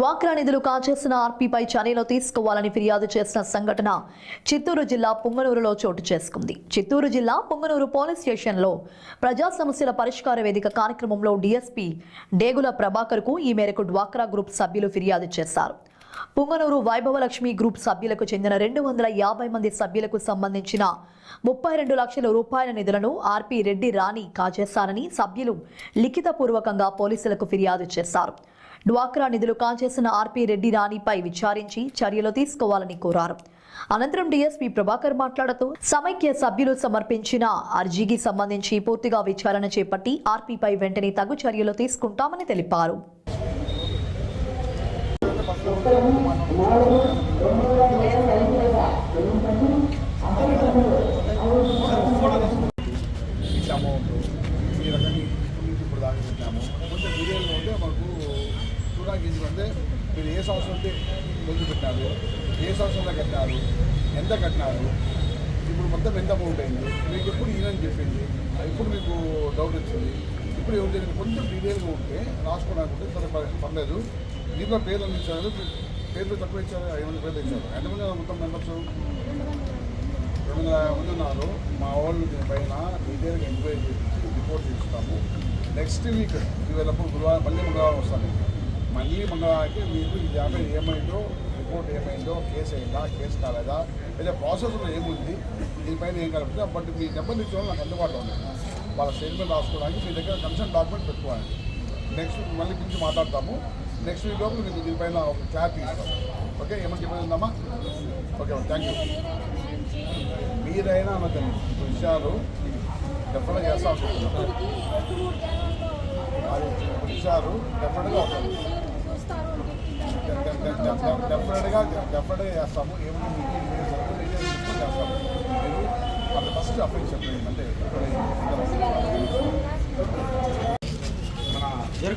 డ్వాక్రా నిధులు కాజేసిన ఆర్పీపై చర్యలు తీసుకోవాలని ఫిర్యాదు చేసిన సంఘటన చిత్తూరు జిల్లా పుంగనూరులో చోటు చేసుకుంది. చిత్తూరు జిల్లా పుంగనూరు పోలీస్ స్టేషన్లో ప్రజా సమస్యల పరిష్కార వేదిక కార్యక్రమంలో డీఎస్పీ డేగుల ప్రభాకర్కు ఈ మేరకు డ్వాక్రా గ్రూప్ సభ్యులు ఫిర్యాదు చేశారు. పుంగనూరు వైభవలక్ష్మి గ్రూప్ సభ్యులకు చెందిన 250 మంది సభ్యులకు సంబంధించిన 32 లక్షల రూపాయల నిధులను ఆర్పీ రెడ్డి రాణి కాజేశారని సభ్యులు లిఖితపూర్వకంగా పోలీసులకు ఫిర్యాదు చేశారు. డ్వాక్రా నిధులు కాజేసిన ఆర్పీ రెడ్డి రాణిపై విచారించి చర్యలు తీసుకోవాలని కోరారు. అనంతరం డీఎస్పీ ప్రభాకర్ మాట్లాడుతూ సమైక్య సభ్యులు సమర్పించిన అర్జీకి సంబంధించి పూర్తిగా విచారణ చేపట్టి ఆర్పీపై వెంటనే తగు చర్యలు తీసుకుంటామని తెలిపారు. అంటే మీరు ఏ సంవత్సరం అంటే ముందు పెట్టినారు, ఏ సంవత్సరంలో కట్టినారు, ఎంత కట్టినారు, ఇప్పుడు మొత్తం ఎంత అమౌంట్ అయింది, మీకు ఎప్పుడు ఈయనని చెప్పింది, ఇప్పుడు మీకు డౌట్ వచ్చింది, ఇప్పుడు ఎవరు జరిగింది కొంచెం డీటెయిల్గా ఉంటే రాసుకోవడానికి సరే పర్లేదు. దీంట్లో పేర్లు అందించారు, పేర్లు తక్కువ ఇచ్చారు, 500 పేర్లు ఇచ్చారు. ఎంతమంది మొత్తం మెంబర్స్ 250 మంది ఉన్నారు. మా వాళ్ళు దీనిపైన డీటెయిల్గా ఎంక్వైరీ చేసి రిపోర్ట్ ఇస్తాము. నెక్స్ట్ వీక్ ఇవాళప్పుడు గురువారం మళ్ళీ మంగళవారం వస్తాను. మళ్ళీ మంగళవారానికి మీకు ఈ 50 ఏమైందో, రిపోర్ట్ ఏమైందో, కేసు అయిందా, కేసు కాలేదా, లేదా ప్రాసెస్లో ఏముంది, దీనిపైన ఏం కలుపుతుందో. బట్ మీ నెంబర్ ఇచ్చిన నాకు అందుబాటులో ఉంది. వాళ్ళ స్టేట్మెంట్ రాసుకోవడానికి మీ దగ్గర కన్సర్న్ డాక్యుమెంట్ పెట్టుకోవాలి. నెక్స్ట్ వీక్ మళ్ళీ గురించి మాట్లాడతాము. నెక్స్ట్ వీక్ లోపల మీకు దీనిపైన ఒక క్లారిటీ ఇస్తాం. ఓకే, ఏమని చెప్పేదిందమ్మా? Okay, thank you. మీరైనా అన్నదండి విషయాలు డెఫినెట్గా చేస్తా అనుకుంటున్నాం. అది విషయాలు డెఫినెట్గా చేస్తాము. ఏమైనా మీకు చేస్తాము. మీరు అంత ఫస్ట్ అప్లై చెప్పండి. అంటే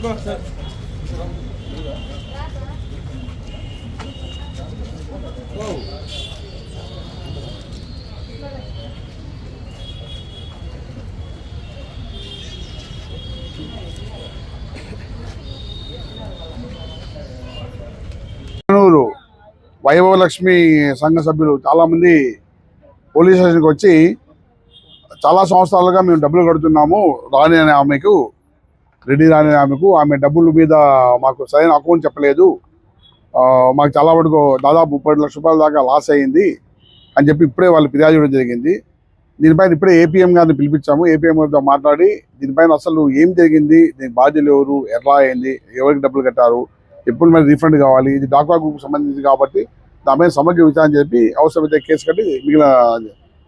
మన సార్ వైభవలక్ష్మి సంఘ సభ్యులు చాలామంది పోలీస్ స్టేషన్కి వచ్చి చాలా సంవత్సరాలుగా మేము డబ్బులు కడుతున్నాము రాణి అనే ఆమెకు, రెడ్డి రాణి అనే ఆమెకు. ఆమె డబ్బుల మీద మాకు సరైన అకౌంట్ చెప్పలేదు, మాకు చాలా వరకు దాదాపు 30 లక్షల రూపాయల దాకా లాస్ అయ్యింది అని చెప్పి ఇప్పుడే వాళ్ళు ఫిర్యాదు చేయడం జరిగింది. దీనిపైన ఇప్పుడే ఏపీఎం గారిని పిలిపించాము. ఏపీఎం గారితో మాట్లాడి దీనిపైన అసలు ఏం జరిగింది, దీనికి బాధ్యులు ఎవరు, ఎట్లా అయింది, ఎవరికి డబ్బులు కట్టారు, ఎప్పుడు మరి రీఫండ్ కావాలి, ఇది డాక్రా గ్రూప్ సంబంధించి కాబట్టి దాని సమగ్ర విచారణ చెప్పి అవసరమైతే కేసు కట్టి మిగిలిన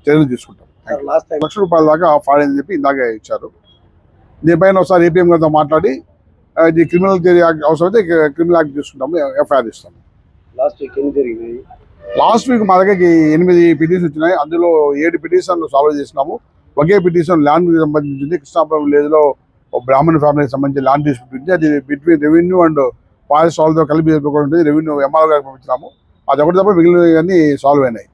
చర్యలు తీసుకుంటాం. 1 లక్ష రూపాయల దాకా ఫాడ్ అని చెప్పి ఇందాక ఇచ్చారు. దీనిపైన ఒకసారి ఏపీఎం గారితో మాట్లాడి ఇది క్రిమినల్ అవసరమైతే క్రిమినల్ యాక్ట్ తీసుకుంటాము, ఎఫ్ఐఆర్ ఇస్తాము. లాస్ట్ వీక్ మా దగ్గరికి 8 పిటిషన్స్ వచ్చినాయి. అందులో 7 పిటిషన్లు సాల్వ్ చేసినాము. ఒకే పిటిషన్ ల్యాండ్కి సంబంధించింది. కృష్ణాపురం విలేజ్లో బ్రాహ్మణ్ ఫ్యామిలీకి సంబంధించి ల్యాండ్ డిస్ప్యూట్ ఉంది. అది బిట్వీన్ రెవెన్యూ అండ్ ఫారెస్ట్ వాళ్ళతో కలిపి ఉంటుంది. రెవెన్యూ ఎంఆర్ఓ గారికి పంపించినాము. అది ఒకటి తప్ప మిగిలినవన్నీ సాల్వ్ అయినాయి.